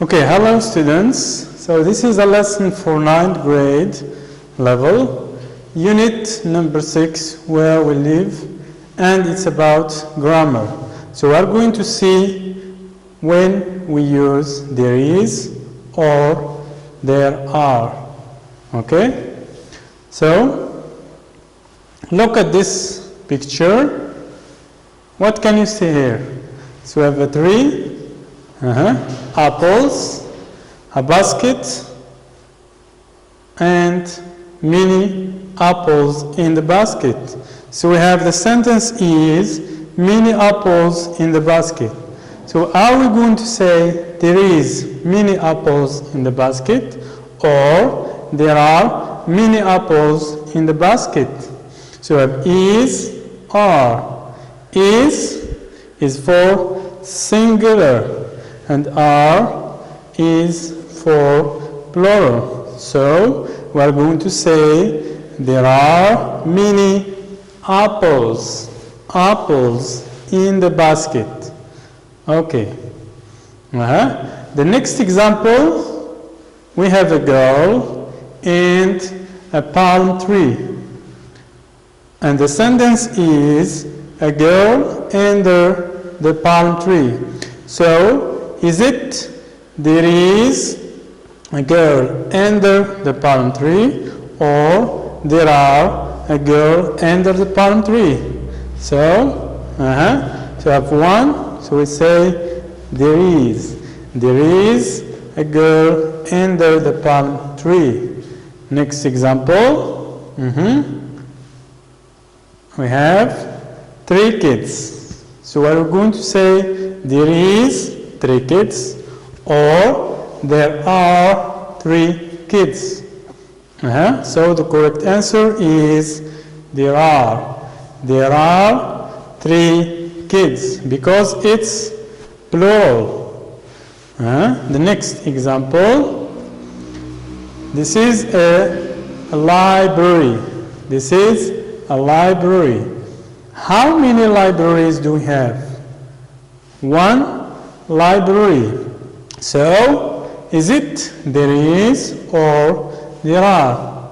Okay, hello students. So this is a lesson for 9th grade level, unit number 6, where we live, and it's about grammar. So we are going to see when we use there is or there are. Okay? So look at this picture. What can you see here? So we have a tree, apples, a basket, and many apples in the basket. So we have the sentence is many apples in the basket. So are we going to say there is many apples in the basket, or there are many apples in the basket? So we have is, are. Is for singular, and are is for plural. So we are going to say there are many apples in the basket. Okay. The next example, we have a girl and a palm tree, and the sentence is a girl under the palm tree. So is it there is a girl under the palm tree, or there are a girl under the palm tree? So so I have one, so we say there is a girl under the palm tree. Next example, we have 3 kids. So we're going to say there is 3 kids, or there are 3 kids. So the correct answer is there are 3 kids, because it's plural. The next example, this is a library. This is a library. How many libraries do we have? 1 library. So is it there is or there are?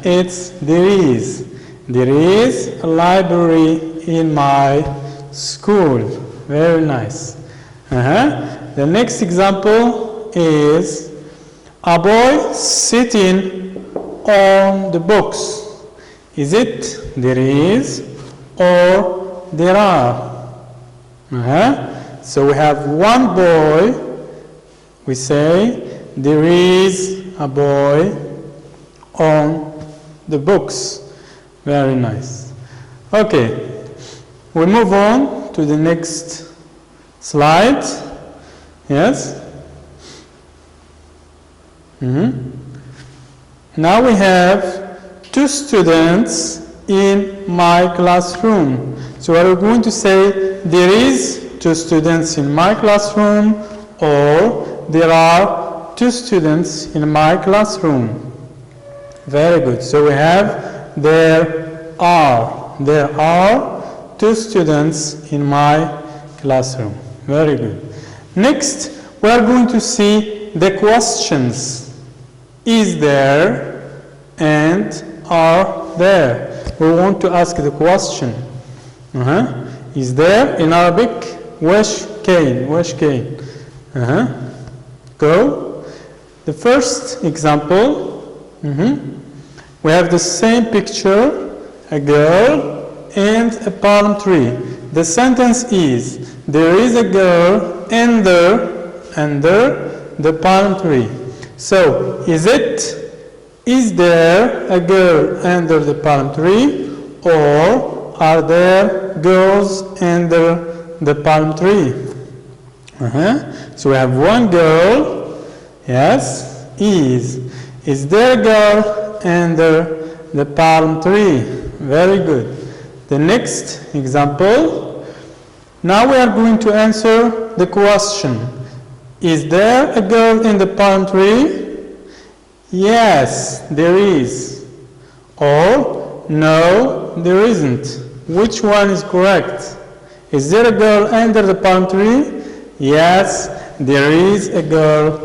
It's there is. There is a library in my school. Very nice. The next example is a boy sitting on the books. Is it there is or there are? So we have 1 boy. We say there is a boy on the books. Very nice. Okay, we move on to the next slide. Yes. Now we have 2 students in my classroom. So we're going to say there is 2 students in my classroom, or there are 2 students in my classroom. Very good. So we have there are 2 students in my classroom. Very good. Next, we are going to see the questions. Is there and are there? We want to ask the question. Is there in Arabic? Wesh kain. Go. The first example, we have the same picture, a girl and a palm tree. The sentence is there is a girl under the palm tree. So is there a girl under the palm tree, or are there girls under the palm tree? So we have 1 girl. Yes. Is there a girl under the palm tree? Very good. The next example, now we are going to answer the question. Is there a girl in the palm tree? Yes, there is. Or no, there isn't. Which one is correct? Is there a girl under the palm tree? Yes, there is a girl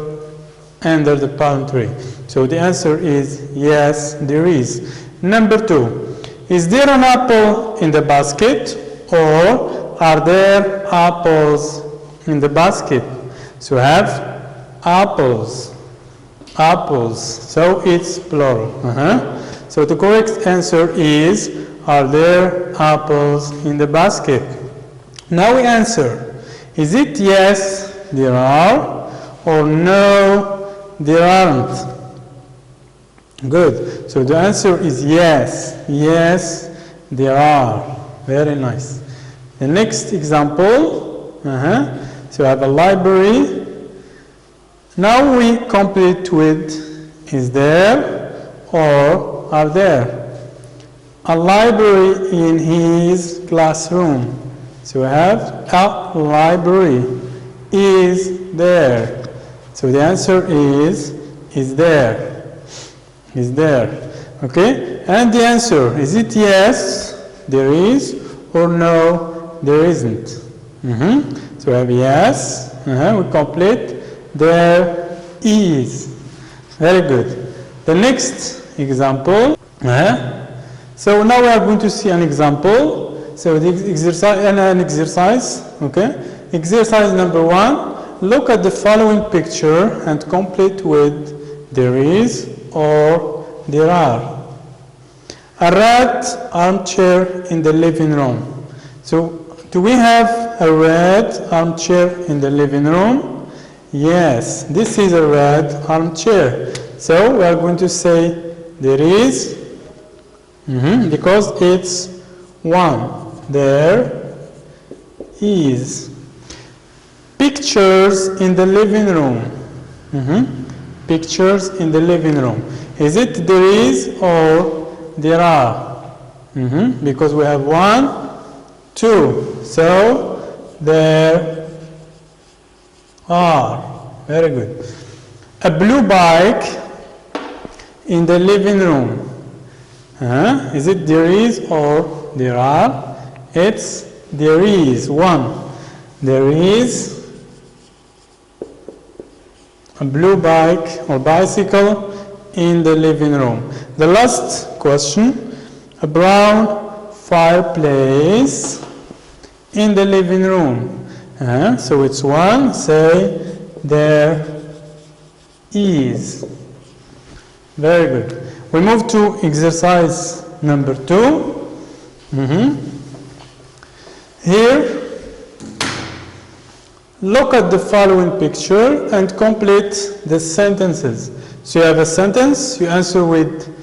under the palm tree. So the answer is yes, there is. Number 2, is there an apple in the basket, or are there apples in the basket? So have apples, so it's plural. So the correct answer is, are there apples in the basket? Now we answer, is it yes, there are, or no, there aren't? Good. So the answer is yes, there are. Very nice. The next example, so I have a library. Now we complete with, is there or are there? A library in his classroom. So we have a library is there. So the answer is there. Is there. Okay? And the answer, is it yes, there is, or no, there isn't? So we have yes, we complete, there is. Very good. The next example, so now we are going to see an example. So the exercise, okay? Exercise number 1, look at the following picture and complete with there is or there are. A red armchair in the living room. So do we have a red armchair in the living room? Yes, this is a red armchair. So we are going to say there is, because it's 1. There is. Pictures in the living room. Pictures in the living room. Is it there is or there are? Because we have 1, 2. So there are. Very good. A blue bike in the living room. Is it there is or there are? It's there is. 1. There is a blue bike or bicycle in the living room. The last question, a brown fireplace in the living room. So it's 1, say there is. Very good. We move to exercise number 2. Here, look at the following picture and complete the sentences. So you have a sentence, you answer with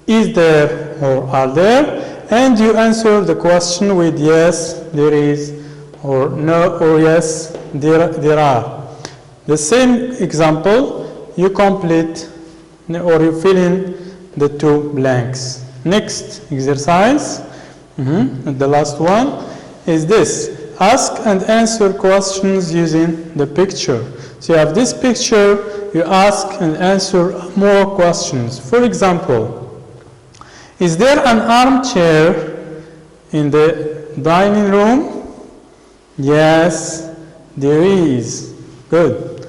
is there or are there, and you answer the question with yes, there is, or no, or yes, there are. The same example, you complete or you fill in the 2 blanks. Next exercise, the last one, is this. Ask and answer questions using the picture. So you have this picture, you ask and answer more questions. For example, is there an armchair in the dining room? Yes, there is. Good.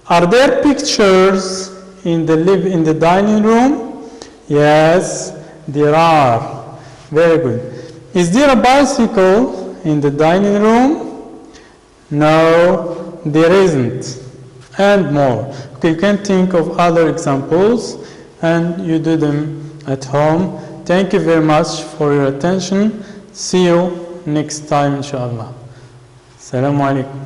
Are there pictures in the dining room? Yes, there are. Very good. Is there a bicycle in the dining room? No, there isn't. And more. Okay, you can think of other examples and you do them at home. Thank you very much for your attention. See you next time, inshallah. Assalamu alaikum.